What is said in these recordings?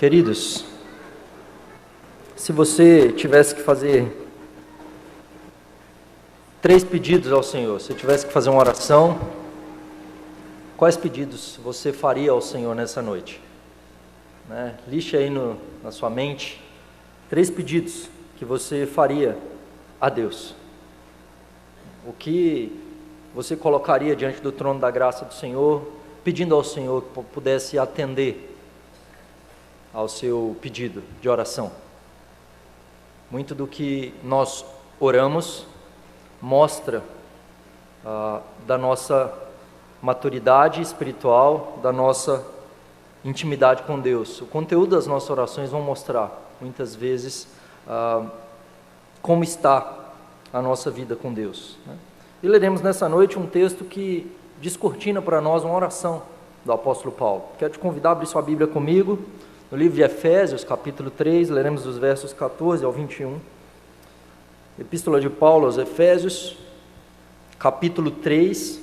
Queridos, se você tivesse que fazer 3 pedidos ao Senhor, se tivesse que fazer uma oração, quais pedidos você faria ao Senhor nessa noite? Lixe aí na sua mente 3 pedidos que você faria a Deus. O que você colocaria diante do trono da graça do Senhor, pedindo ao Senhor que pudesse atender ao seu pedido de oração? Muito do que nós oramos mostra da nossa maturidade espiritual, da nossa intimidade com Deus. O conteúdo das nossas orações vão mostrar, muitas vezes, como está a nossa vida com Deus. E leremos nessa noite um texto que descortina para nós uma oração do apóstolo Paulo. Quero te convidar a abrir sua Bíblia comigo, no livro de Efésios, capítulo 3, leremos dos versos 14 ao 21. Epístola de Paulo aos Efésios, capítulo 3,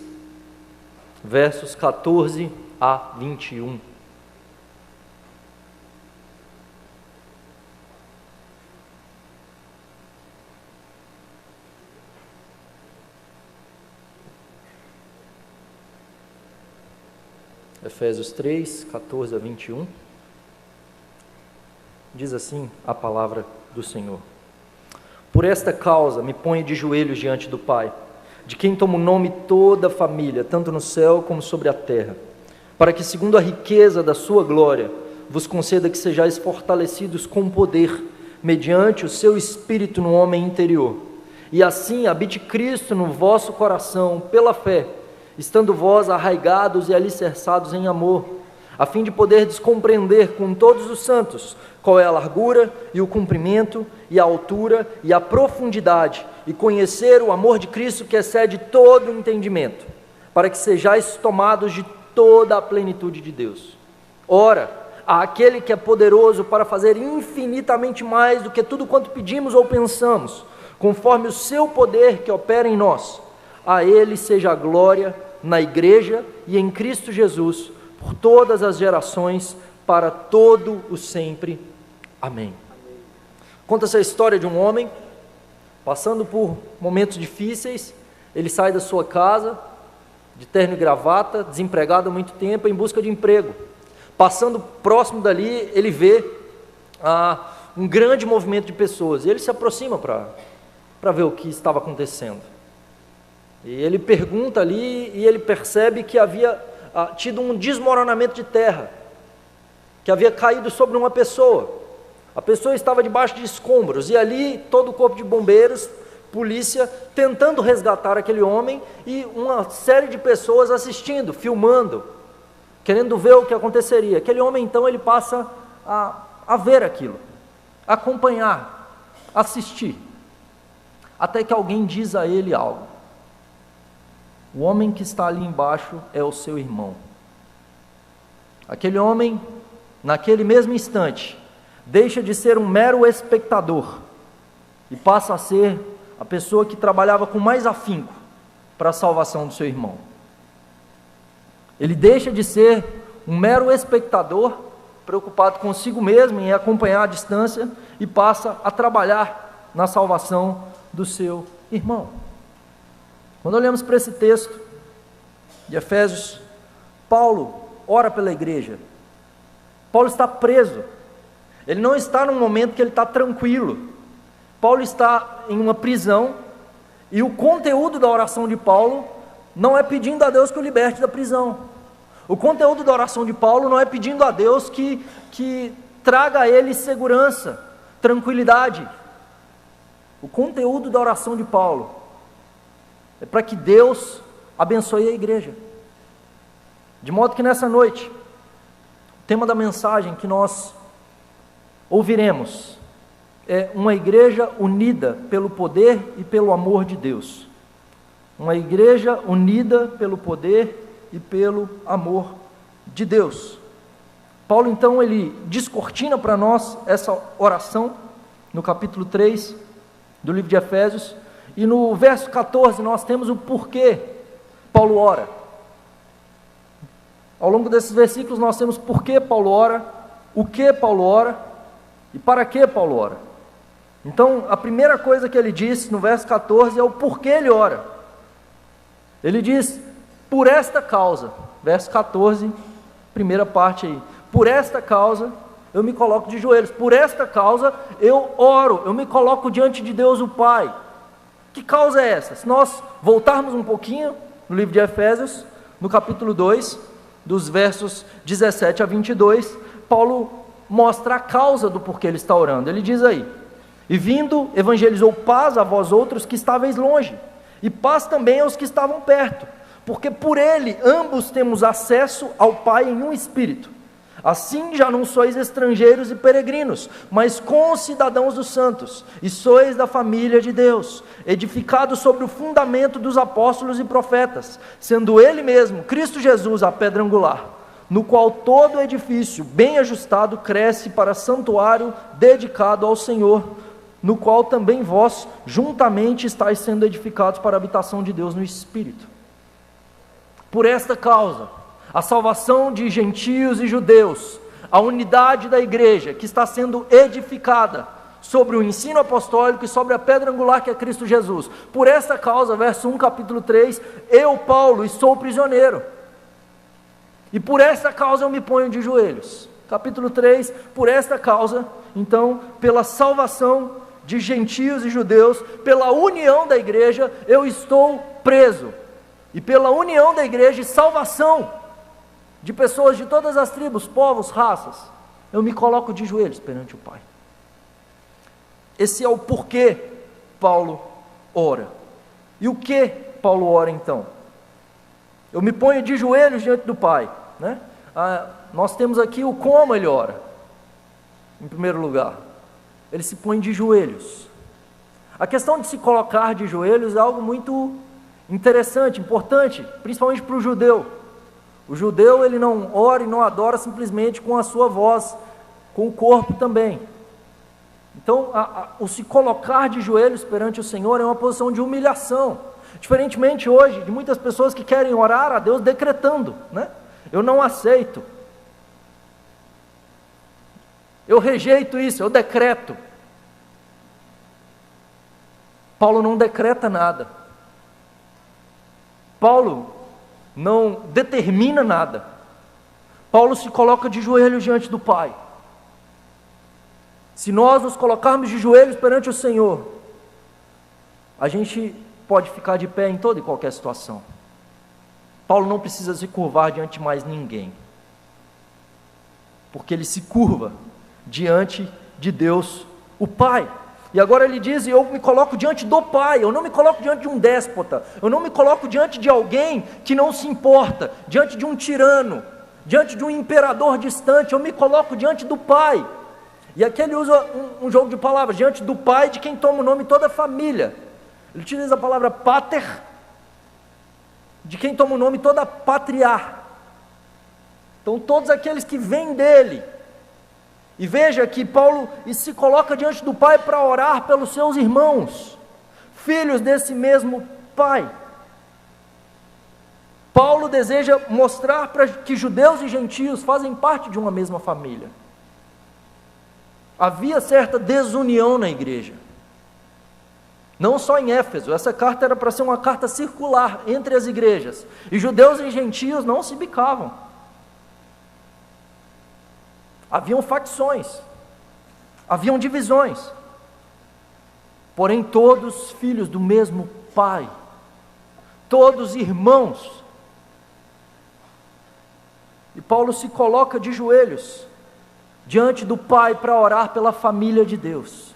versos 14 a 21. Efésios 3, 14 a 21. Diz assim a palavra do Senhor: Por esta causa me ponho de joelhos diante do Pai, de quem toma o nome toda a família, tanto no céu como sobre a terra, para que, segundo a riqueza da sua glória, vos conceda que sejais fortalecidos com poder, mediante o seu Espírito no homem interior, e assim habite Cristo no vosso coração, pela fé, estando vós arraigados e alicerçados em amor, a fim de poderdes compreender com todos os santos qual é a largura e o comprimento e a altura e a profundidade, e conhecer o amor de Cristo que excede todo o entendimento, para que sejais tomados de toda a plenitude de Deus. Ora, àquele que é poderoso para fazer infinitamente mais do que tudo quanto pedimos ou pensamos, conforme o seu poder que opera em nós, a ele seja a glória na igreja e em Cristo Jesus, por todas as gerações, para todo o sempre. Amém. Conta-se a história de um homem, passando por momentos difíceis. Ele sai da sua casa, de terno e gravata, desempregado há muito tempo, em busca de emprego. Passando próximo dali, ele vê um grande movimento de pessoas, e ele se aproxima para ver o que estava acontecendo. E ele pergunta ali, e ele percebe que havia tido um desmoronamento de terra, que havia caído sobre uma pessoa. A pessoa estava debaixo de escombros, e ali todo o corpo de bombeiros, polícia, tentando resgatar aquele homem, e uma série de pessoas assistindo, filmando, querendo ver o que aconteceria. Aquele homem então ele passa a ver aquilo, acompanhar, assistir, até que alguém diz a ele algo: o homem que está ali embaixo é o seu irmão. Aquele homem, naquele mesmo instante, deixa de ser um mero espectador e passa a ser a pessoa que trabalhava com mais afinco para a salvação do seu irmão. Ele deixa de ser um mero espectador, preocupado consigo mesmo em acompanhar a distância, e passa a trabalhar na salvação do seu irmão. Quando olhamos para esse texto de Efésios, Paulo ora pela igreja. Paulo está preso. Ele não está num momento que ele está tranquilo. Paulo está em uma prisão, e o conteúdo da oração de Paulo não é pedindo a Deus que o liberte da prisão. O conteúdo da oração de Paulo não é pedindo a Deus que traga a ele segurança, tranquilidade. O conteúdo da oração de Paulo é para que Deus abençoe a igreja. De modo que nessa noite, o tema da mensagem que nós ouviremos é uma igreja unida pelo poder e pelo amor de Deus. Uma igreja unida pelo poder e pelo amor de Deus. Paulo então ele descortina para nós essa oração no capítulo 3 do livro de Efésios, e no verso 14 nós temos o porquê Paulo ora. Ao longo desses versículos nós temos por que Paulo ora, o que Paulo ora e para que Paulo ora. Então, a primeira coisa que ele diz no verso 14 é o porquê ele ora. Ele diz, por esta causa, verso 14, primeira parte aí, por esta causa eu me coloco de joelhos, por esta causa eu oro, eu me coloco diante de Deus o Pai. Que causa é essa? Se nós voltarmos um pouquinho no livro de Efésios, no capítulo 2, dos versos 17 a 22, Paulo mostra a causa do porquê ele está orando. Ele diz aí, e vindo, evangelizou paz a vós outros que estáveis longe, e paz também aos que estavam perto, porque por ele ambos temos acesso ao Pai em um Espírito. Assim já não sois estrangeiros e peregrinos, mas concidadãos dos santos, e sois da família de Deus, edificados sobre o fundamento dos apóstolos e profetas, sendo ele mesmo, Cristo Jesus, a pedra angular, no qual todo edifício bem ajustado cresce para santuário dedicado ao Senhor, no qual também vós juntamente estáis sendo edificados para a habitação de Deus no Espírito. Por esta causa, a salvação de gentios e judeus, a unidade da igreja que está sendo edificada sobre o ensino apostólico e sobre a pedra angular que é Cristo Jesus. Por esta causa, verso 1, capítulo 3, eu, Paulo, e sou prisioneiro, e por esta causa eu me ponho de joelhos. Capítulo 3, por esta causa, então, pela salvação de gentios e judeus, pela união da igreja, eu estou preso, e pela união da igreja e salvação de pessoas de todas as tribos, povos, raças, eu me coloco de joelhos perante o Pai. Esse é o porquê Paulo ora. E o que Paulo ora então? Eu me ponho de joelhos diante do Pai, né? Nós temos aqui o como ele ora. Em primeiro lugar, ele se põe de joelhos. A questão de se colocar de joelhos é algo muito interessante, importante, principalmente para o judeu. O judeu, ele não ora e não adora simplesmente com a sua voz, com o corpo também. Então, o se colocar de joelhos perante o Senhor é uma posição de humilhação. Diferentemente hoje, de muitas pessoas que querem orar a Deus decretando, né? Eu não aceito. Eu rejeito isso, eu decreto. Paulo não decreta nada. Paulo não determina nada. Paulo se coloca de joelhos diante do Pai. Se nós nos colocarmos de joelhos perante o Senhor, a gente pode ficar de pé em toda e qualquer situação. Paulo não precisa se curvar diante de mais ninguém, porque ele se curva diante de Deus, o Pai. E agora ele diz, eu me coloco diante do Pai, eu não me coloco diante de um déspota, eu não me coloco diante de alguém que não se importa, diante de um tirano, diante de um imperador distante, eu me coloco diante do Pai. E aqui ele usa um jogo de palavras, diante do Pai de quem toma o nome toda a família. Ele utiliza a palavra pater, de quem toma o nome toda a patriar. Então todos aqueles que vêm dele. E veja que Paulo se coloca diante do Pai para orar pelos seus irmãos, filhos desse mesmo Pai. Paulo deseja mostrar para que judeus e gentios fazem parte de uma mesma família. Havia certa desunião na igreja, não só em Éfeso. Essa carta era para ser uma carta circular entre as igrejas, e judeus e gentios não se bicavam. Haviam facções, haviam divisões, porém todos filhos do mesmo Pai, todos irmãos. E Paulo se coloca de joelhos diante do Pai para orar pela família de Deus,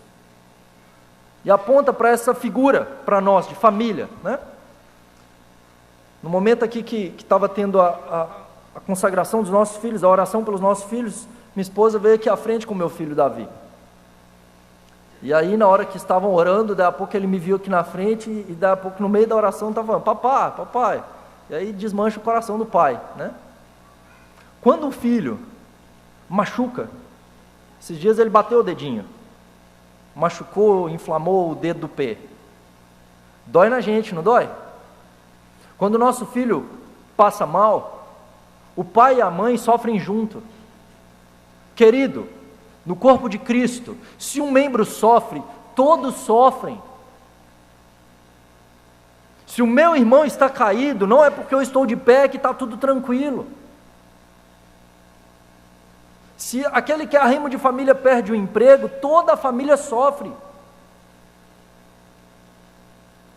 e aponta para essa figura, para nós, de família, né? No momento aqui que estava tendo a consagração dos nossos filhos, a oração pelos nossos filhos, minha esposa veio aqui à frente com meu filho Davi, e aí na hora que estavam orando, daí a pouco ele me viu aqui na frente, e daí a pouco no meio da oração estava falando, papai, e aí desmancha o coração do pai, né? Quando o filho machuca, esses dias ele bateu o dedinho, machucou, inflamou o dedo do pé, dói na gente, não dói? Quando o nosso filho passa mal, o pai e a mãe sofrem junto. Querido, no corpo de Cristo, se um membro sofre, todos sofrem. Se o meu irmão está caído, não é porque eu estou de pé que está tudo tranquilo. Se aquele que é arrimo de família perde o emprego, toda a família sofre.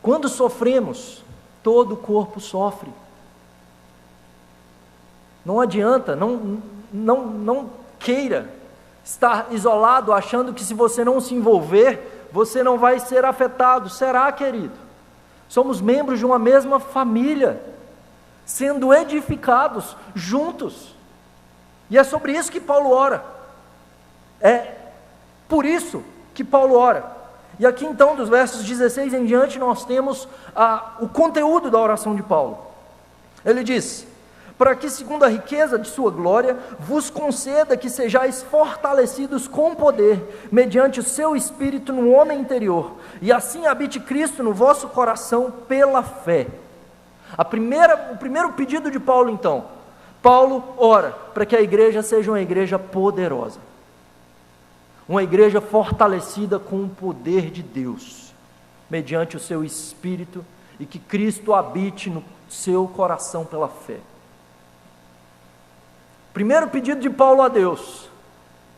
Quando sofremos, todo o corpo sofre. Não adianta, não queira estar isolado achando que se você não se envolver, você não vai ser afetado. Será, querido? Somos membros de uma mesma família, sendo edificados juntos. E é sobre isso que Paulo ora. É por isso que Paulo ora. E aqui então, dos versos 16 em diante, nós temos o conteúdo da oração de Paulo. Ele diz: para que segundo a riqueza de sua glória, vos conceda que sejais fortalecidos com poder, mediante o seu Espírito no homem interior, e assim habite Cristo no vosso coração pela fé. O primeiro pedido de Paulo então, Paulo ora para que a igreja seja uma igreja poderosa, uma igreja fortalecida com o poder de Deus, mediante o seu Espírito, e que Cristo habite no seu coração pela fé. Primeiro pedido de Paulo a Deus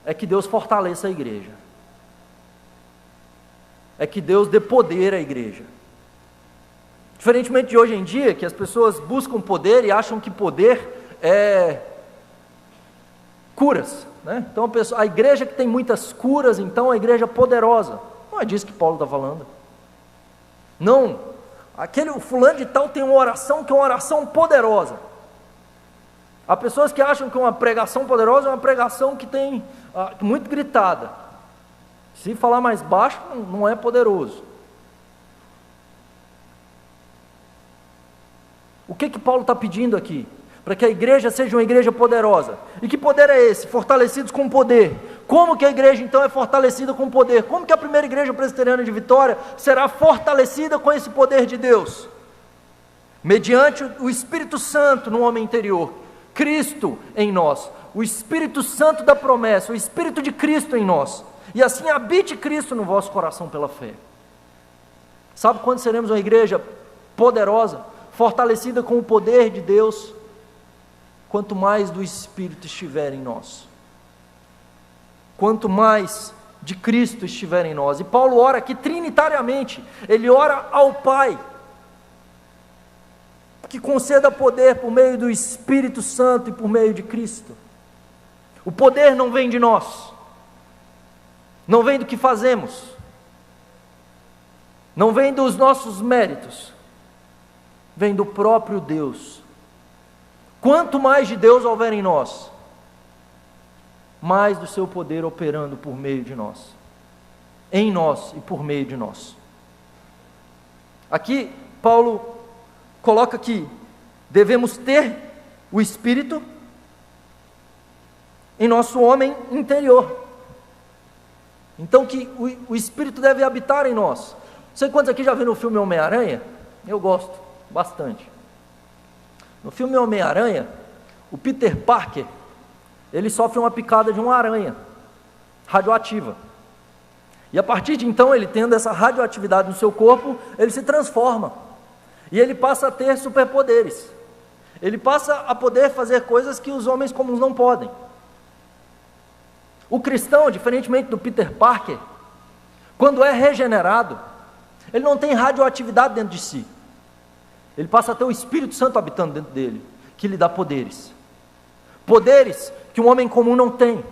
é que Deus fortaleça a igreja, é que Deus dê poder à igreja. Diferentemente de hoje em dia, que as pessoas buscam poder e acham que poder é curas, né? Então a igreja que tem muitas curas, então é a igreja poderosa. Não é disso que Paulo está falando. Não, o fulano de tal tem uma oração que é uma oração poderosa. Há pessoas que acham que uma pregação poderosa é uma pregação que tem muito gritada. Se falar mais baixo, não é poderoso. O que Paulo está pedindo aqui? Para que a igreja seja uma igreja poderosa. E que poder é esse? Fortalecidos com poder. Como que a igreja então é fortalecida com poder? Como que a primeira igreja presbiteriana de Vitória será fortalecida com esse poder de Deus? Mediante o Espírito Santo no homem interior, Cristo em nós, o Espírito Santo da promessa, o Espírito de Cristo em nós, e assim habite Cristo no vosso coração pela fé. Sabe quando seremos uma igreja poderosa, fortalecida com o poder de Deus? Quanto mais do Espírito estiver em nós, quanto mais de Cristo estiver em nós. E Paulo ora aqui trinitariamente, ele ora ao Pai, que conceda poder por meio do Espírito Santo e por meio de Cristo. O poder não vem de nós, não vem do que fazemos, não vem dos nossos méritos, vem do próprio Deus. Quanto mais de Deus houver em nós, mais do seu poder operando por meio de nós, em nós e por meio de nós. Aqui Paulo coloca que devemos ter o Espírito em nosso homem interior. Então que o Espírito deve habitar em nós. Não sei quantos aqui já viram o filme Homem-Aranha? Eu gosto bastante. No filme Homem-Aranha, o Peter Parker, ele sofre uma picada de uma aranha radioativa. E a partir de então, ele tendo essa radioatividade no seu corpo, ele se transforma. E ele passa a ter superpoderes. Ele passa a poder fazer coisas que os homens comuns não podem. O cristão, diferentemente do Peter Parker, quando é regenerado, ele não tem radioatividade dentro de si. Ele passa a ter o Espírito Santo habitando dentro dele, que lhe dá poderes. Poderes que um homem comum não tem.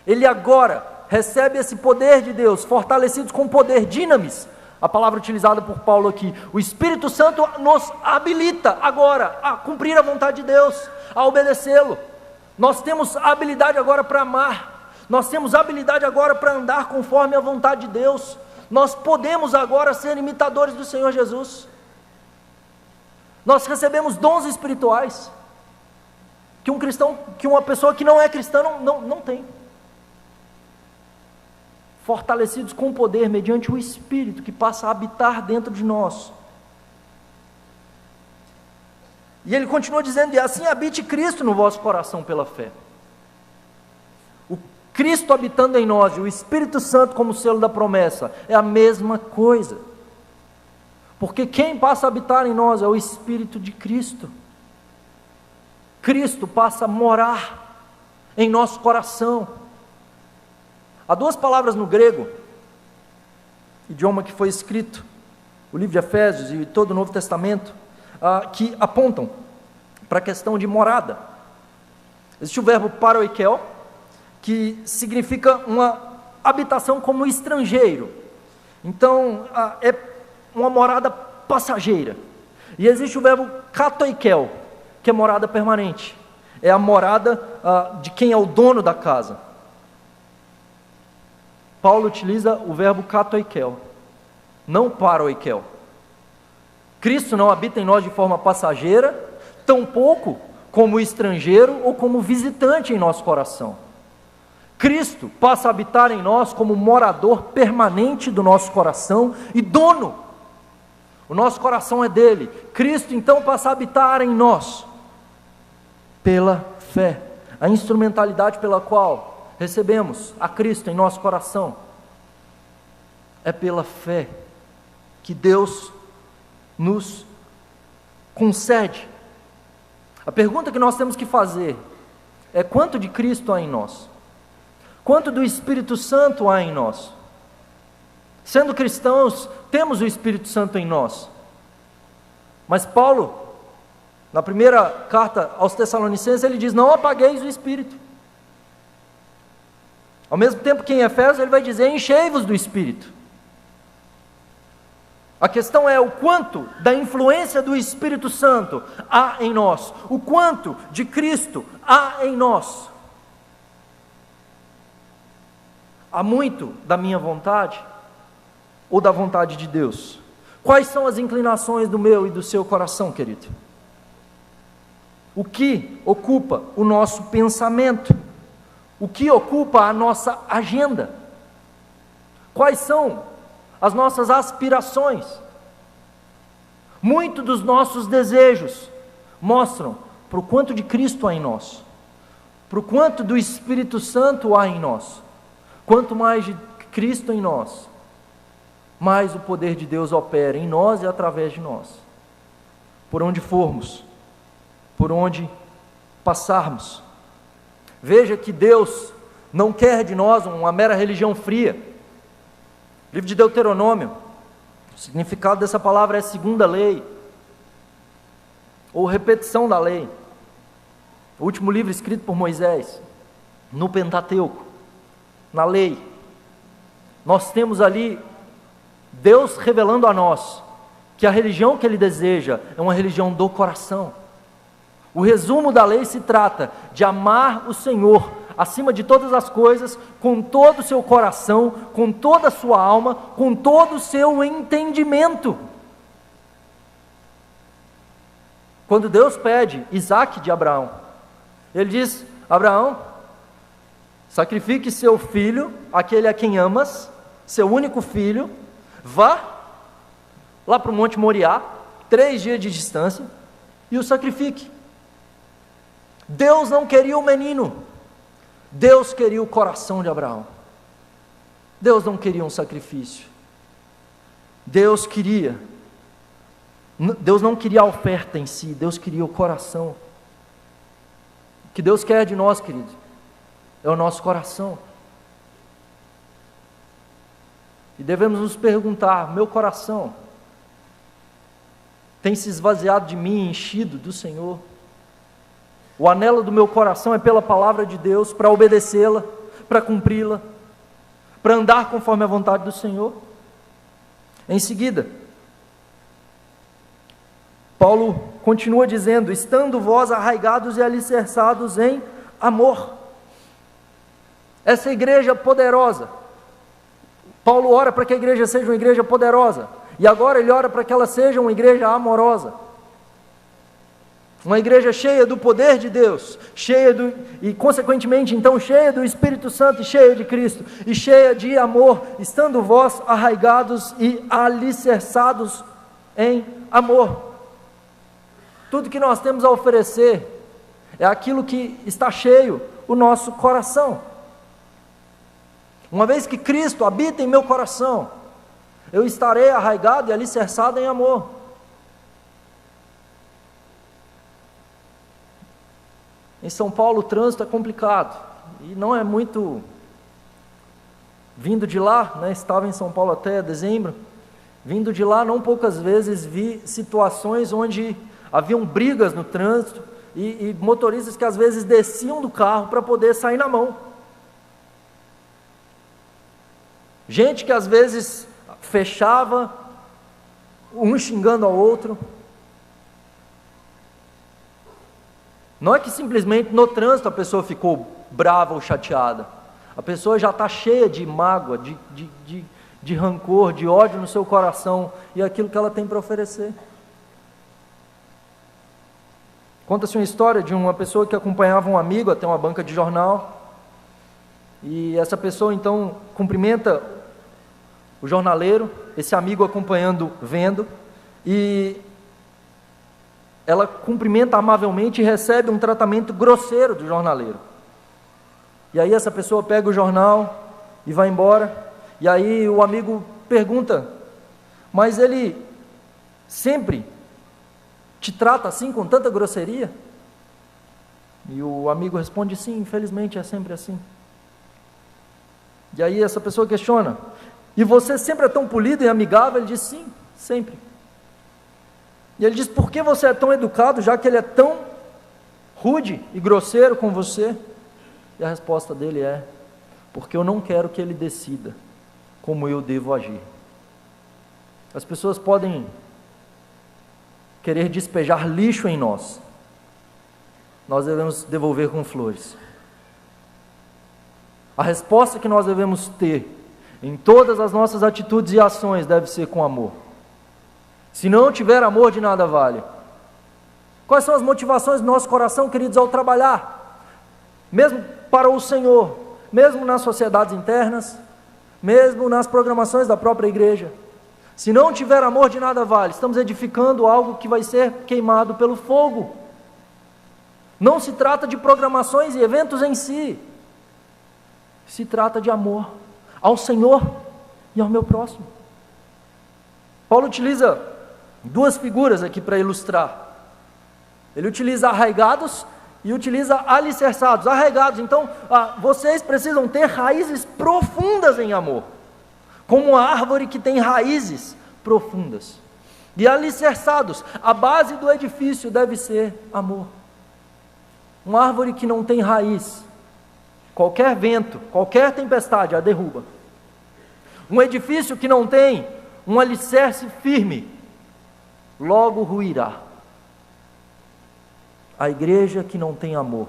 Ele agora recebe esse poder de Deus, fortalecidos com poder, dinamis, a palavra utilizada por Paulo aqui. O Espírito Santo nos habilita agora a cumprir a vontade de Deus, a obedecê-lo. Nós temos habilidade agora para amar, nós temos habilidade agora para andar conforme a vontade de Deus. Nós podemos agora ser imitadores do Senhor Jesus. Nós recebemos dons espirituais que um cristão, que uma pessoa que não é cristã não tem. Fortalecidos com poder mediante o Espírito que passa a habitar dentro de nós. E ele continua dizendo: e assim habite Cristo no vosso coração pela fé. Cristo habitando em nós e o Espírito Santo como selo da promessa, é a mesma coisa. Porque quem passa a habitar em nós é o Espírito de Cristo. Cristo passa a morar em nosso coração. Há duas palavras no grego, idioma que foi escrito, o livro de Efésios e todo o Novo Testamento, que apontam para a questão de morada. Existe o verbo paroikel, que significa uma habitação como estrangeiro. Então, é uma morada passageira. E existe o verbo katoikel, que é morada permanente. É a morada de quem é o dono da casa. Paulo utiliza o verbo katoikel, não paroikel. Cristo não habita em nós de forma passageira, tampouco como estrangeiro ou como visitante em nosso coração. Cristo passa a habitar em nós como morador permanente do nosso coração e dono. O nosso coração é dele. Cristo então passa a habitar em nós pela fé, a instrumentalidade pela qual recebemos a Cristo em nosso coração. É pela fé que Deus nos concede. A pergunta que nós temos que fazer é: quanto de Cristo há em nós? Quanto do Espírito Santo há em nós? Sendo cristãos, temos o Espírito Santo em nós. Mas Paulo, na primeira carta aos Tessalonicenses, ele diz: não apagueis o Espírito. Ao mesmo tempo que em Efésios ele vai dizer: enchei-vos do Espírito. A questão é o quanto da influência do Espírito Santo há em nós, o quanto de Cristo há em nós. Há muito da minha vontade ou da vontade de Deus? Quais são as inclinações do meu e do seu coração, querido? O que ocupa o nosso pensamento? O que ocupa a nossa agenda? Quais são as nossas aspirações? Muito dos nossos desejos mostram para o quanto de Cristo há em nós, para o quanto do Espírito Santo há em nós. Quanto mais de Cristo em nós, mais o poder de Deus opera em nós e através de nós. Por onde formos, por onde passarmos. Veja que Deus não quer de nós uma mera religião fria. Livro de Deuteronômio, o significado dessa palavra é segunda lei, ou repetição da lei. O último livro escrito por Moisés, no Pentateuco, na lei. Nós temos ali Deus revelando a nós que a religião que Ele deseja é uma religião do coração. O resumo da lei se trata de amar o Senhor acima de todas as coisas, com todo o seu coração, com toda a sua alma, com todo o seu entendimento. Quando Deus pede Isaque de Abraão, Ele diz: Abraão, sacrifique seu filho, aquele a quem amas, seu único filho, vá lá para o Monte Moriá, 3 dias de distância, e o sacrifique. Deus não queria o menino, Deus queria o coração de Abraão. Deus não queria um sacrifício. Deus não queria a oferta em si, Deus queria o coração. O que Deus quer de nós, querido, é o nosso coração. E devemos nos perguntar: meu coração tem se esvaziado de mim, enchido do Senhor? O anelo do meu coração é pela palavra de Deus, para obedecê-la, para cumpri-la, para andar conforme a vontade do Senhor? Em seguida, Paulo continua dizendo: estando vós arraigados e alicerçados em amor. Essa igreja poderosa, Paulo ora para que a igreja seja uma igreja poderosa, e agora ele ora para que ela seja uma igreja amorosa. Uma igreja cheia do poder de Deus, e consequentemente então cheia do Espírito Santo, e cheia de Cristo, e cheia de amor, estando vós arraigados e alicerçados em amor. Tudo que nós temos a oferecer é aquilo que está cheio o nosso coração. Uma vez que Cristo habita em meu coração, eu estarei arraigado e alicerçado em amor. Em São Paulo o trânsito é complicado, e não é muito... Vindo de lá, né, estava em São Paulo até dezembro, vindo de lá não poucas vezes vi situações onde haviam brigas no trânsito, e motoristas que às vezes desciam do carro para poder sair na mão. Gente que às vezes fechava, um xingando ao outro. Não é que simplesmente no trânsito a pessoa ficou brava ou chateada. A pessoa já está cheia de mágoa, de rancor, de ódio no seu coração, e aquilo que ela tem para oferecer. Conta-se uma história de uma pessoa que acompanhava um amigo até uma banca de jornal, e essa pessoa então cumprimenta o jornaleiro, esse amigo acompanhando, vendo, e ela cumprimenta amavelmente e recebe um tratamento grosseiro do jornaleiro. E aí essa pessoa pega o jornal e vai embora, e aí o amigo pergunta: mas ele sempre te trata assim, com tanta grosseria? E o amigo responde: sim, infelizmente é sempre assim. E aí essa pessoa questiona: e você sempre é tão polido e amigável? Ele diz: sim, sempre. E ele diz: por que você é tão educado, já que ele é tão rude e grosseiro com você? E a resposta dele é: porque eu não quero que ele decida como eu devo agir. As pessoas podem querer despejar lixo em nós, nós devemos devolver com flores. A resposta que nós devemos ter em todas as nossas atitudes e ações deve ser com amor. Se não tiver amor, de nada vale. Quais são as motivações do nosso coração, queridos, ao trabalhar? Mesmo para o Senhor, mesmo nas sociedades internas, mesmo nas programações da própria igreja. Se não tiver amor, de nada vale. Estamos edificando algo que vai ser queimado pelo fogo. Não se trata de programações e eventos em si. Se trata de amor ao Senhor e ao meu próximo. Paulo utiliza duas figuras aqui para ilustrar. Ele utiliza arraigados e utiliza alicerçados. Arraigados, então, vocês precisam ter raízes profundas em amor, como uma árvore que tem raízes profundas. E alicerçados, a base do edifício deve ser amor. Uma árvore que não tem raiz, qualquer vento, qualquer tempestade a derruba. Um edifício que não tem um alicerce firme, logo ruirá. A igreja que não tem amor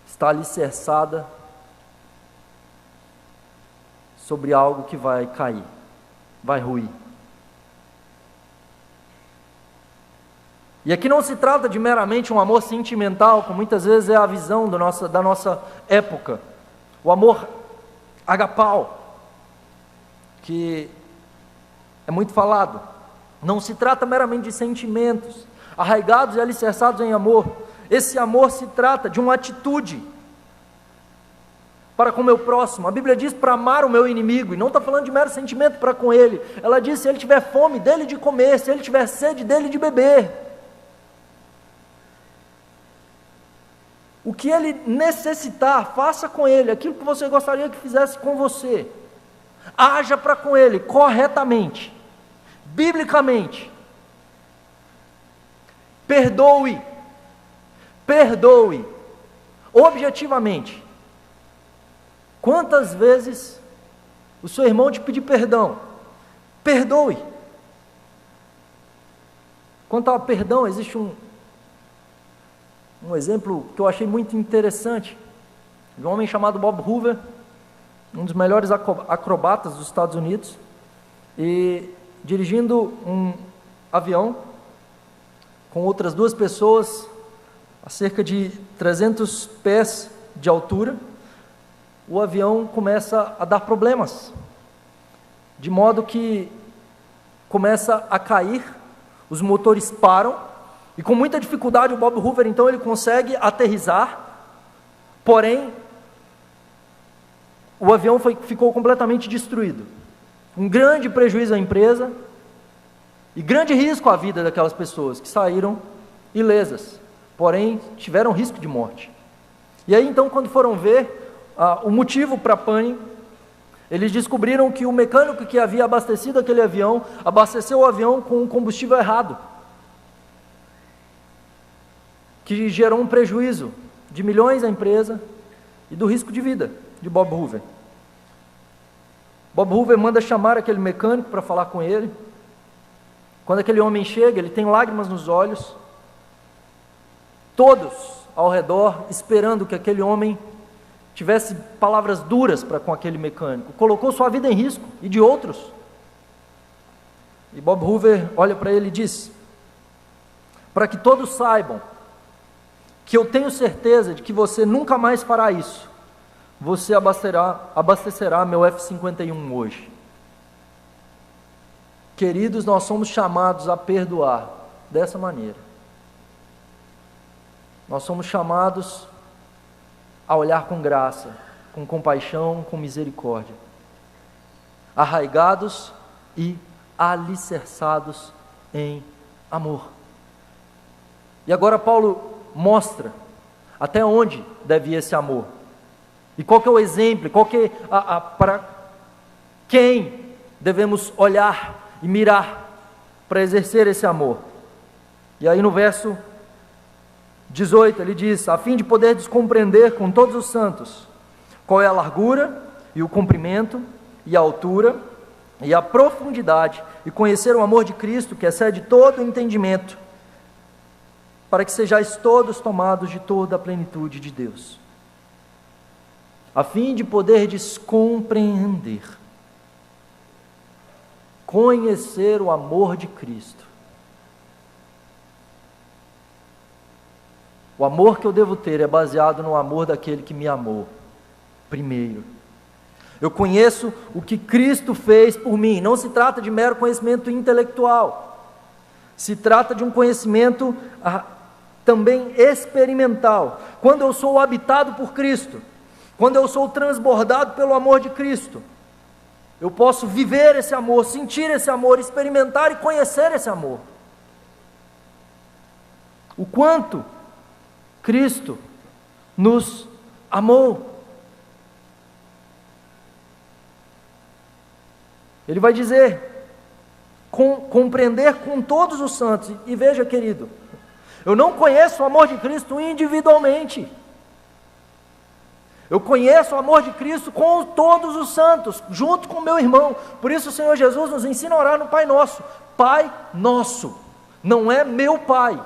está alicerçada sobre algo que vai cair, vai ruir. E aqui não se trata de meramente um amor sentimental, como muitas vezes é a visão da nossa época. O amor agapau, que é muito falado. Não se trata meramente de sentimentos, arraigados e alicerçados em amor. Esse amor se trata de uma atitude para com o meu próximo. A Bíblia diz para amar o meu inimigo, e não está falando de mero sentimento para com ele. Ela diz: se ele tiver fome, dele de comer; se ele tiver sede, dele de beber. O que ele necessitar, faça com ele aquilo que você gostaria que fizesse com você. Haja para com ele corretamente, biblicamente. Perdoe, objetivamente. Quantas vezes o seu irmão te pedir perdão? Perdoe. Quanto ao perdão, existe um exemplo que eu achei muito interessante, de um homem chamado Bob Hoover, um dos melhores acrobatas dos Estados Unidos, e dirigindo um avião com outras duas pessoas a cerca de 300 pés de altura, o avião começa a dar problemas, de modo que começa a cair, os motores param, e com muita dificuldade o Bob Hoover então ele consegue aterrissar, porém o avião ficou completamente destruído. Um grande prejuízo à empresa e grande risco à vida daquelas pessoas que saíram ilesas, porém tiveram risco de morte. E aí então, quando foram ver o motivo para a pane, eles descobriram que o mecânico que havia abastecido aquele avião, abasteceu o avião com um combustível errado, que gerou um prejuízo de milhões à empresa e do risco de vida de Bob Hoover. Bob Hoover manda chamar aquele mecânico para falar com ele. Quando aquele homem chega, ele tem lágrimas nos olhos, todos ao redor esperando que aquele homem tivesse palavras duras para com aquele mecânico, colocou sua vida em risco e de outros. E Bob Hoover olha para ele e diz: para que todos saibam que eu tenho certeza de que você nunca mais fará isso, você abastecerá meu F-51 hoje. Queridos, nós somos chamados a perdoar dessa maneira. Nós somos chamados a olhar com graça, com compaixão, com misericórdia, arraigados e alicerçados em amor. E agora Paulo mostra até onde deve ir esse amor, e qual que é o exemplo, qual que é para quem devemos olhar e mirar para exercer esse amor. E aí no verso 18 ele diz: a fim de poderes compreender com todos os santos qual é a largura e o comprimento e a altura e a profundidade, e conhecer o amor de Cristo que excede todo o entendimento, para que sejais todos tomados de toda a plenitude de Deus, a fim de poderdes compreender, conhecer o amor de Cristo. O amor que eu devo ter é baseado no amor daquele que me amou primeiro. Eu conheço o que Cristo fez por mim. Não se trata de mero conhecimento intelectual, se trata de um conhecimento também experimental. Quando eu sou habitado por Cristo, quando eu sou transbordado pelo amor de Cristo, eu posso viver esse amor, sentir esse amor, experimentar e conhecer esse amor. O quanto Cristo nos amou. Ele vai dizer, compreender com todos os santos. E veja, querido, eu não conheço o amor de Cristo individualmente. Eu conheço o amor de Cristo com todos os santos, junto com o meu irmão. Por isso o Senhor Jesus nos ensina a orar no Pai Nosso. Pai Nosso, não é meu Pai.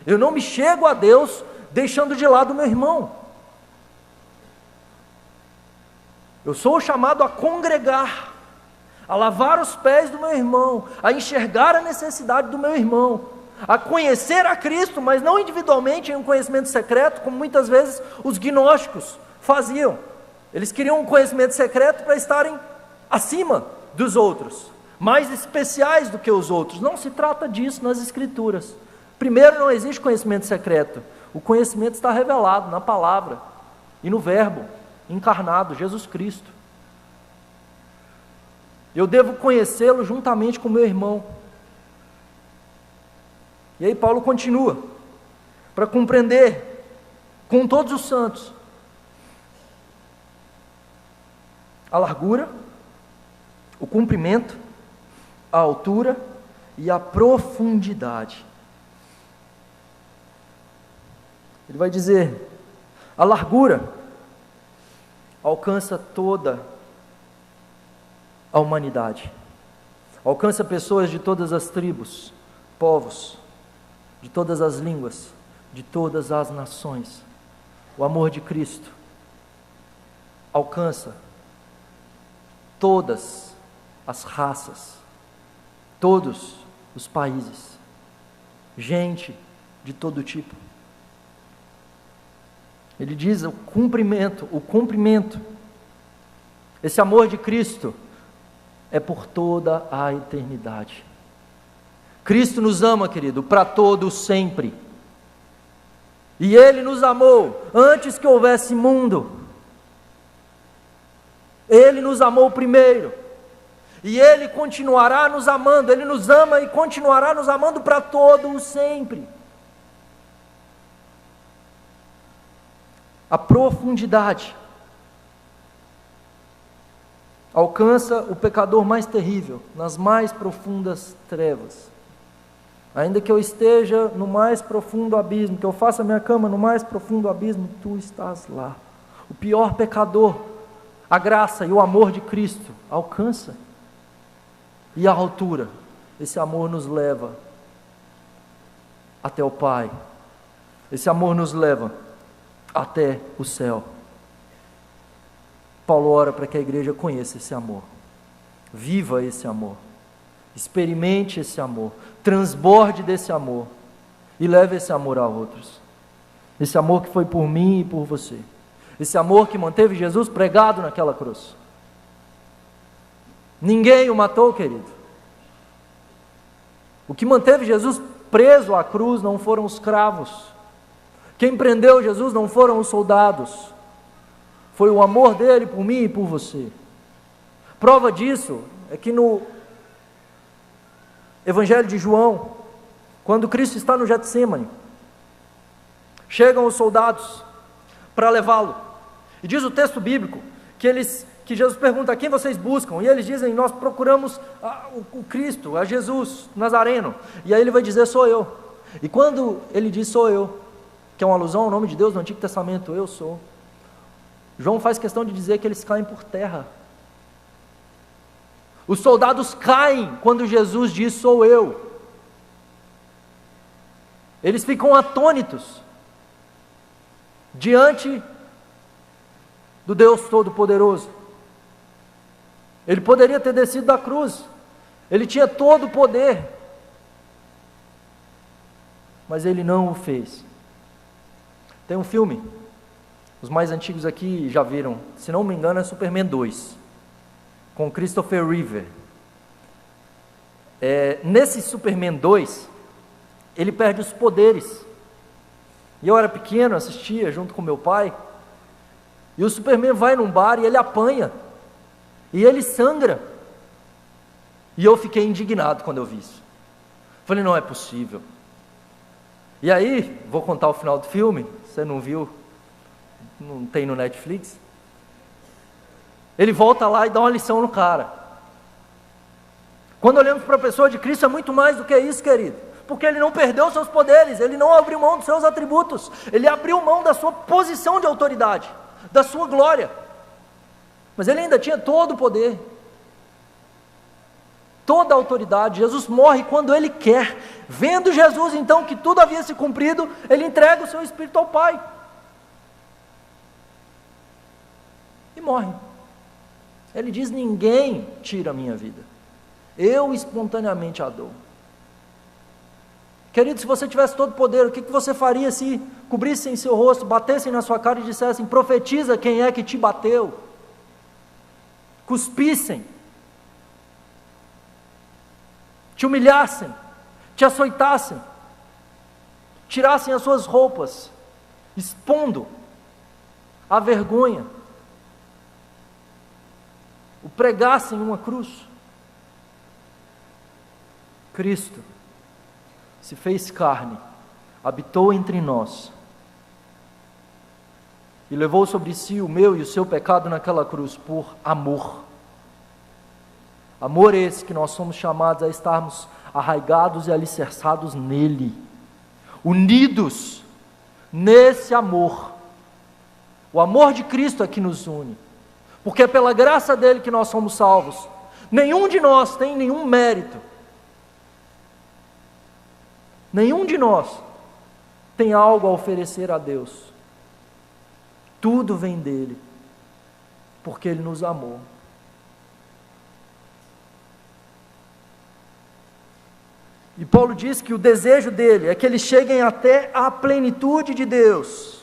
Eu não me chego a Deus deixando de lado o meu irmão. Eu sou chamado a congregar, a lavar os pés do meu irmão, a enxergar a necessidade do meu irmão, a conhecer a Cristo, mas não individualmente em um conhecimento secreto, como muitas vezes os gnósticos faziam. Eles queriam um conhecimento secreto para estarem acima dos outros, mais especiais do que os outros. Não se trata disso nas Escrituras. Primeiro, não existe conhecimento secreto. O conhecimento está revelado na palavra e no verbo encarnado, Jesus Cristo. Eu devo conhecê-lo juntamente com meu irmão. E aí Paulo continua, para compreender com todos os santos a largura, o comprimento, a altura e a profundidade. Ele vai dizer, a largura alcança toda a humanidade, alcança pessoas de todas as tribos, povos, de todas as línguas, de todas as nações. O amor de Cristo alcança todas as raças, todos os países, gente de todo tipo. Ele diz o cumprimento. Esse amor de Cristo é por toda a eternidade. Cristo nos ama, querido, para todo sempre. E Ele nos amou antes que houvesse mundo. Ele nos amou primeiro, e Ele continuará nos amando. Ele nos ama e continuará nos amando para todo o sempre. A profundidade alcança o pecador mais terrível, nas mais profundas trevas. Ainda que eu esteja no mais profundo abismo, que eu faça minha cama no mais profundo abismo, tu estás lá. O pior pecador, a graça e o amor de Cristo alcança. E a altura, esse amor nos leva até o Pai. Esse amor nos leva até o céu. Paulo ora para que a igreja conheça esse amor, viva esse amor, experimente esse amor, transborde desse amor e leve esse amor a outros. Esse amor que foi por mim e por você, esse amor que manteve Jesus pregado naquela cruz. Ninguém o matou, querido. O que manteve Jesus preso à cruz não foram os cravos. Quem prendeu Jesus não foram os soldados. Foi o amor dele por mim e por você. Prova disso é que no Evangelho de João, quando Cristo está no Getsêmani, chegam os soldados para levá-lo. E diz o texto bíblico que Jesus pergunta: a quem vocês buscam? E eles dizem: nós procuramos o Cristo, a Jesus Nazareno. E aí ele vai dizer: sou eu. E quando ele diz sou eu, que é uma alusão ao nome de Deus no Antigo Testamento, eu sou, João faz questão de dizer que eles caem por terra. Os soldados caem quando Jesus diz sou eu. Eles ficam atônitos diante do Deus Todo-Poderoso. Ele poderia ter descido da cruz, ele tinha todo o poder, mas ele não o fez. Tem um filme, os mais antigos aqui já viram, se não me engano é Superman 2, com Christopher Reeve. Nesse Superman 2, ele perde os poderes. E eu era pequeno, assistia junto com meu pai, e o Superman vai num bar e ele apanha, e ele sangra. E eu fiquei indignado quando eu vi isso. Falei: não é possível. E aí, vou contar o final do filme, você não viu, não tem no Netflix. Ele volta lá e dá uma lição no cara. Quando olhamos para a pessoa de Cristo, é muito mais do que isso, querido, porque ele não perdeu seus poderes, ele não abriu mão dos seus atributos, ele abriu mão da sua posição de autoridade, da sua glória, mas ele ainda tinha todo o poder, toda a autoridade. Jesus morre quando ele quer. Vendo Jesus então que tudo havia se cumprido, ele entrega o seu espírito ao Pai e morre. Ele diz: ninguém tira a minha vida, eu espontaneamente a dou. Querido, se você tivesse todo o poder, o que você faria se cobrissem seu rosto, batessem na sua cara e dissessem: profetiza quem é que te bateu? Cuspissem, te humilhassem, te açoitassem, tirassem as suas roupas, expondo a vergonha, o pregassem em uma cruz. Cristo se fez carne, habitou entre nós e levou sobre si o meu e o seu pecado naquela cruz por amor. Amor esse que nós somos chamados a estarmos arraigados e alicerçados nele, unidos nesse amor. O amor de Cristo é que nos une, porque é pela graça dele que nós somos salvos. Nenhum de nós tem nenhum mérito, nenhum de nós tem algo a oferecer a Deus. Tudo vem dele, porque ele nos amou. E Paulo diz que o desejo dele é que eles cheguem até a plenitude de Deus.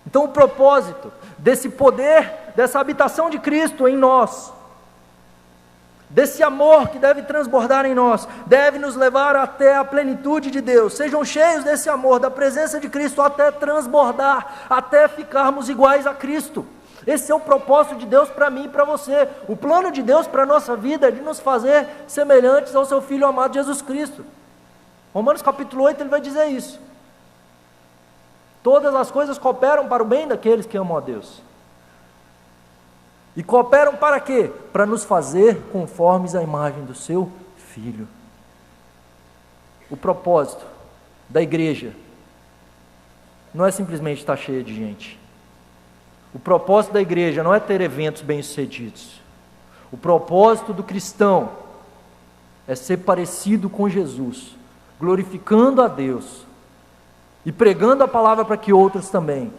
Então o propósito desse poder, dessa habitação de Cristo em nós, desse amor que deve transbordar em nós, deve nos levar até a plenitude de Deus. Sejam cheios desse amor, da presença de Cristo, até transbordar, até ficarmos iguais a Cristo, Esse é o propósito de Deus para mim e para você. O plano de Deus para a nossa vida é de nos fazer semelhantes ao seu Filho amado Jesus Cristo. Romanos capítulo 8, ele vai dizer isso. Todas as coisas cooperam para o bem daqueles que amam a Deus. E cooperam para quê? Para nos fazer conformes à imagem do seu Filho. O propósito da igreja não é simplesmente estar cheia de gente. O propósito da igreja não é ter eventos bem-sucedidos. O propósito do cristão é ser parecido com Jesus, glorificando a Deus e pregando a palavra para que outros também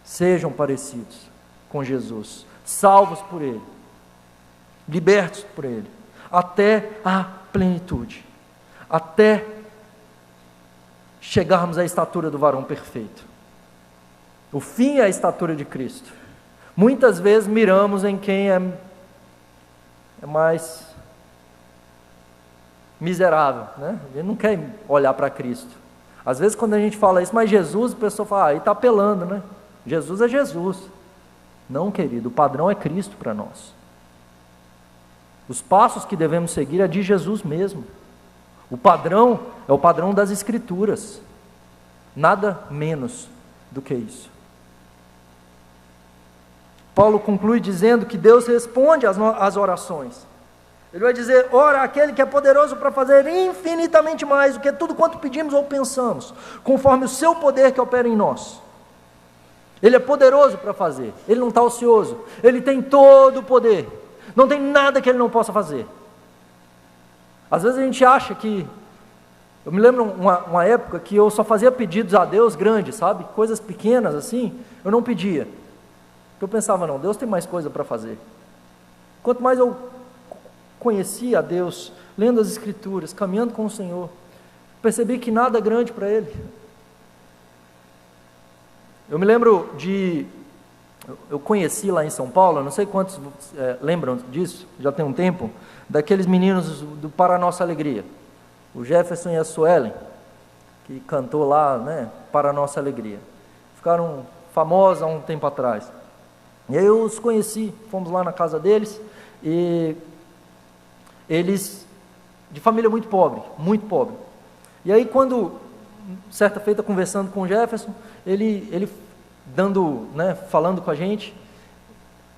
sejam parecidos com Jesus, salvos por Ele, libertos por Ele, até a plenitude, até chegarmos à estatura do varão perfeito. O fim é a estatura de Cristo. Muitas vezes miramos em quem é mais miserável, né? A gente não quer olhar para Cristo. Às vezes quando a gente fala isso, mas Jesus, a pessoa fala, aí está apelando, né? Jesus é Jesus. Não, querido, o padrão é Cristo para nós. Os passos que devemos seguir é de Jesus mesmo. O padrão é o padrão das Escrituras. Nada menos do que isso. Paulo conclui dizendo que Deus responde às orações. Ele vai dizer, ora aquele que é poderoso para fazer infinitamente mais do que tudo quanto pedimos ou pensamos, conforme o seu poder que opera em nós. Ele é poderoso para fazer, ele não está ocioso, ele tem todo o poder, não tem nada que ele não possa fazer. Às vezes a gente acha que, eu me lembro uma época que eu só fazia pedidos a Deus grandes, sabe, coisas pequenas assim, eu não pedia, porque eu pensava, não, Deus tem mais coisa para fazer. Quanto mais eu conhecia a Deus, lendo as Escrituras, caminhando com o Senhor, percebi que nada é grande para Ele. Eu me lembro eu conheci lá em São Paulo, não sei quantos lembram disso, já tem um tempo, daqueles meninos do Para Nossa Alegria, o Jefferson e a Suelen, que cantou lá, né, Para Nossa Alegria, ficaram famosos há um tempo atrás, e aí eu os conheci, fomos lá na casa deles, e eles, de família muito pobre, e aí quando, certa feita conversando com o Jefferson, ele dando, né, falando com a gente,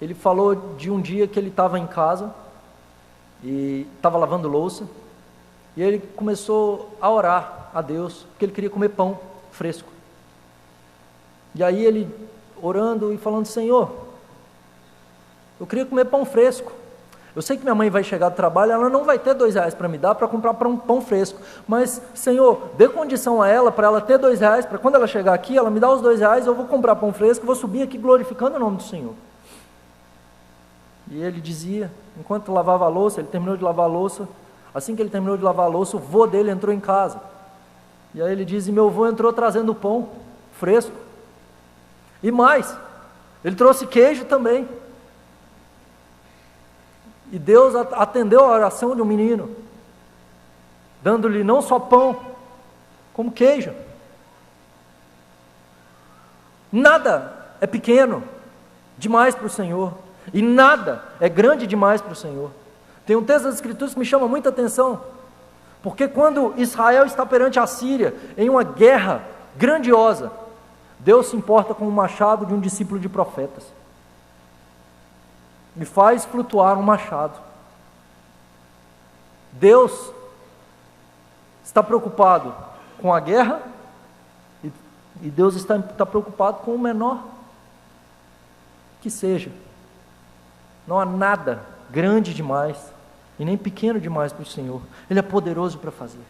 ele falou de um dia que ele estava em casa, e estava lavando louça, e ele começou a orar a Deus, porque ele queria comer pão fresco, e aí ele orando e falando, Senhor, eu queria comer pão fresco, eu sei que minha mãe vai chegar do trabalho, ela não vai ter R$2 para me dar, para comprar um pão fresco, mas Senhor, dê condição a ela, para ela ter R$2, para quando ela chegar aqui, ela me dá os R$2, eu vou comprar pão fresco, vou subir aqui glorificando o nome do Senhor. E ele dizia, enquanto lavava a louça, ele terminou de lavar a louça, assim que ele terminou de lavar a louça, o vô dele entrou em casa, e aí ele diz, e meu vô entrou trazendo pão fresco, e mais, ele trouxe queijo também, e Deus atendeu a oração de um menino, dando-lhe não só pão, como queijo. Nada é pequeno demais para o Senhor, e nada é grande demais para o Senhor. Tem um texto das Escrituras que me chama muita atenção, porque quando Israel está perante a Síria, em uma guerra grandiosa, Deus se importa com o machado de um discípulo de profetas, e faz flutuar um machado. Deus está preocupado com a guerra, e Deus está preocupado com o menor que seja. Não há nada grande demais e nem pequeno demais para o Senhor. Ele é poderoso para fazer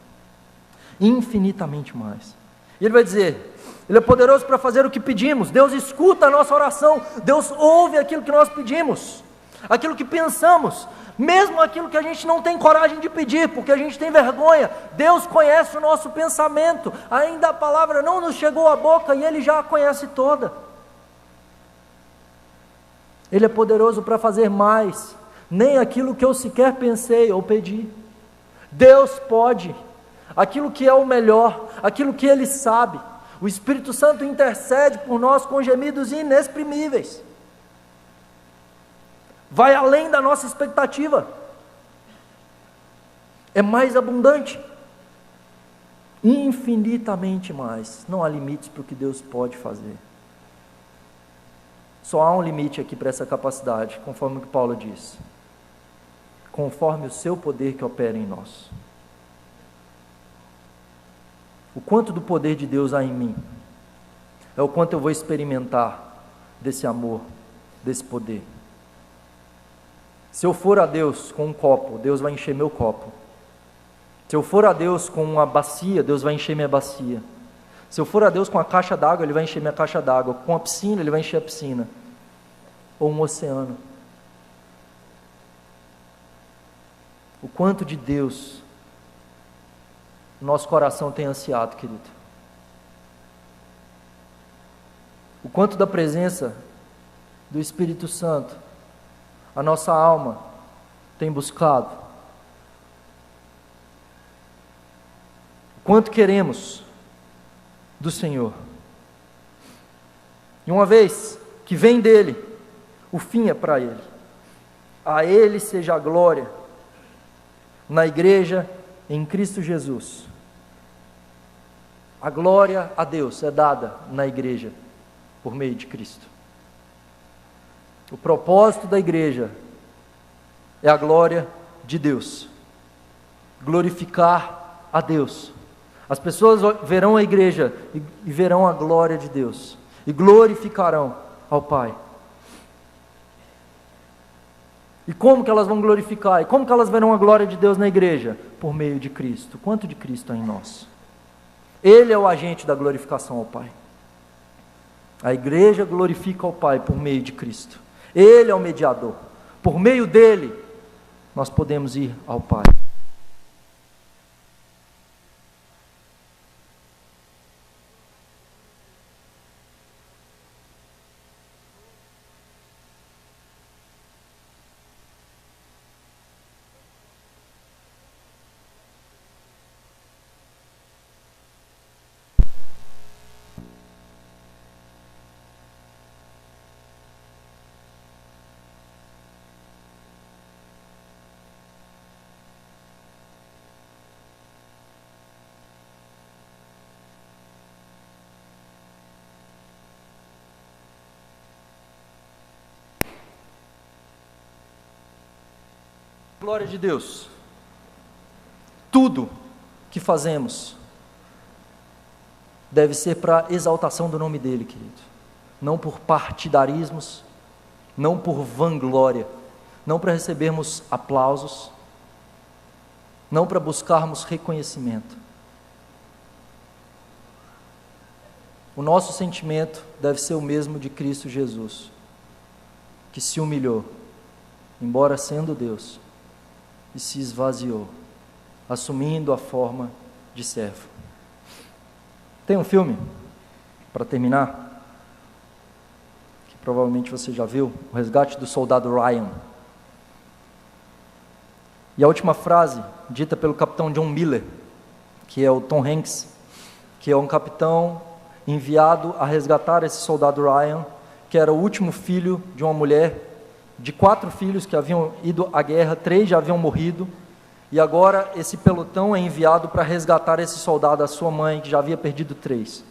infinitamente mais. E Ele vai dizer, Ele é poderoso para fazer o que pedimos. Deus escuta a nossa oração, Deus ouve aquilo que nós pedimos, aquilo que pensamos, mesmo aquilo que a gente não tem coragem de pedir, porque a gente tem vergonha. Deus conhece o nosso pensamento, ainda a palavra não nos chegou à boca e Ele já a conhece toda. Ele é poderoso para fazer mais, nem aquilo que eu sequer pensei ou pedi. Deus pode, aquilo que é o melhor, aquilo que Ele sabe. O Espírito Santo intercede por nós com gemidos inexprimíveis. vai além da nossa expectativa, é mais abundante, infinitamente mais. Não há limites para o que Deus pode fazer. Só há um limite aqui para essa capacidade, conforme o que Paulo diz: conforme o seu poder que opera em nós. O quanto do poder de Deus há em mim é o quanto eu vou experimentar desse amor, desse poder. Se eu for a Deus com um copo, Deus vai encher meu copo. Se eu for a Deus com uma bacia, Deus vai encher minha bacia. Se eu for a Deus com a caixa d'água, Ele vai encher minha caixa d'água. Com a piscina, Ele vai encher a piscina. Ou um oceano. O quanto de Deus nosso coração tem ansiado, querido. O quanto da presença do Espírito Santo a nossa alma tem buscado. O quanto queremos do Senhor. E uma vez que vem dEle, o fim é para Ele. A Ele seja a glória na igreja em Cristo Jesus. A glória a Deus é dada na igreja por meio de Cristo. O propósito da igreja é a glória de Deus, glorificar a Deus. As pessoas verão a igreja e verão a glória de Deus e glorificarão ao Pai. E como que elas vão glorificar? E como que elas verão a glória de Deus na igreja? Por meio de Cristo. Quanto de Cristo há em nós? Ele é o agente da glorificação ao Pai. A igreja glorifica ao Pai por meio de Cristo. Ele é o mediador. Por meio dele, nós podemos ir ao Pai. Glória de Deus. Tudo que fazemos deve ser para exaltação do nome dele, querido. Não por partidarismos, não por vanglória, não para recebermos aplausos, não para buscarmos reconhecimento. O nosso sentimento deve ser o mesmo de Cristo Jesus, que se humilhou, embora sendo Deus, e se esvaziou, assumindo a forma de servo. Tem um filme, para terminar, que provavelmente você já viu, O Resgate do Soldado Ryan. E a última frase, dita pelo capitão John Miller, que é o Tom Hanks, que é um capitão enviado a resgatar esse soldado Ryan, que era o último filho de uma mulher, de 4 filhos que haviam ido à guerra, 3 já haviam morrido, e agora esse pelotão é enviado para resgatar esse soldado, a sua mãe, que já havia perdido 3.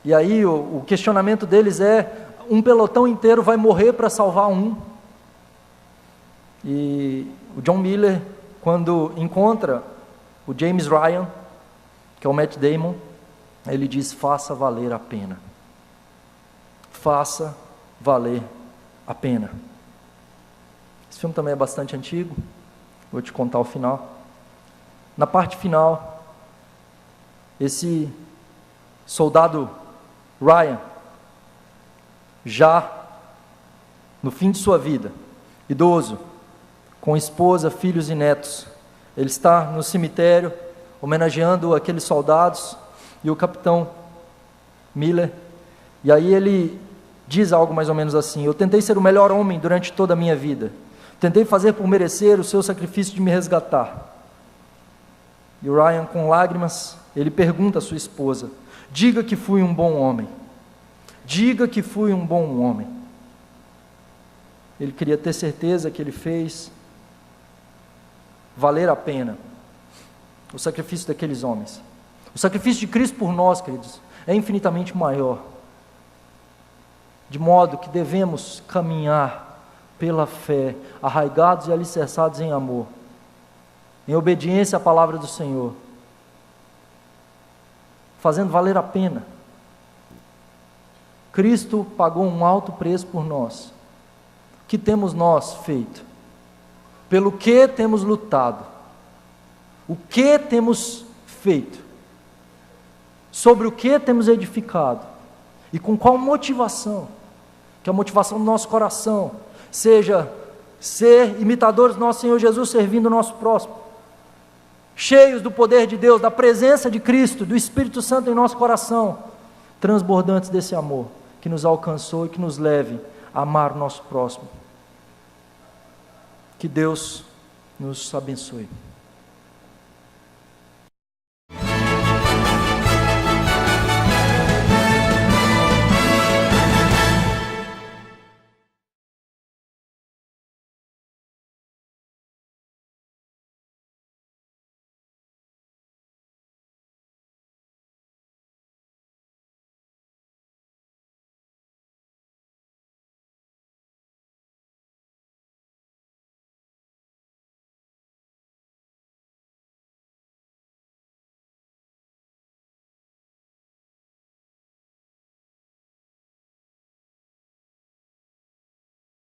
E aí o questionamento deles é: um pelotão inteiro vai morrer para salvar um? E o John Miller, quando encontra o James Ryan, que é o Matt Damon, ele diz: faça valer a pena. Faça valer a pena. Esse filme também é bastante antigo, vou te contar o final. Na parte final, esse soldado Ryan, já no fim de sua vida, idoso, com esposa, filhos e netos, ele está no cemitério, homenageando aqueles soldados, e o capitão Miller, e aí ele diz algo mais ou menos assim: eu tentei ser o melhor homem durante toda a minha vida, tentei fazer por merecer o seu sacrifício de me resgatar. E o Ryan, com lágrimas, ele pergunta à sua esposa: diga que fui um bom homem, diga que fui um bom homem. Ele queria ter certeza que ele fez valer a pena o sacrifício daqueles homens. O sacrifício de Cristo por nós, queridos, é infinitamente maior. De modo que devemos caminhar pela fé, arraigados e alicerçados em amor, em obediência à palavra do Senhor, fazendo valer a pena. Cristo pagou um alto preço por nós. O que temos nós feito? Pelo que temos lutado? O que temos feito? Sobre o que temos edificado? E com qual motivação? Que a motivação do nosso coração seja ser imitadores do nosso Senhor Jesus, servindo o nosso próximo, cheios do poder de Deus, da presença de Cristo, do Espírito Santo em nosso coração, transbordantes desse amor que nos alcançou e que nos leve a amar o nosso próximo. Que Deus nos abençoe.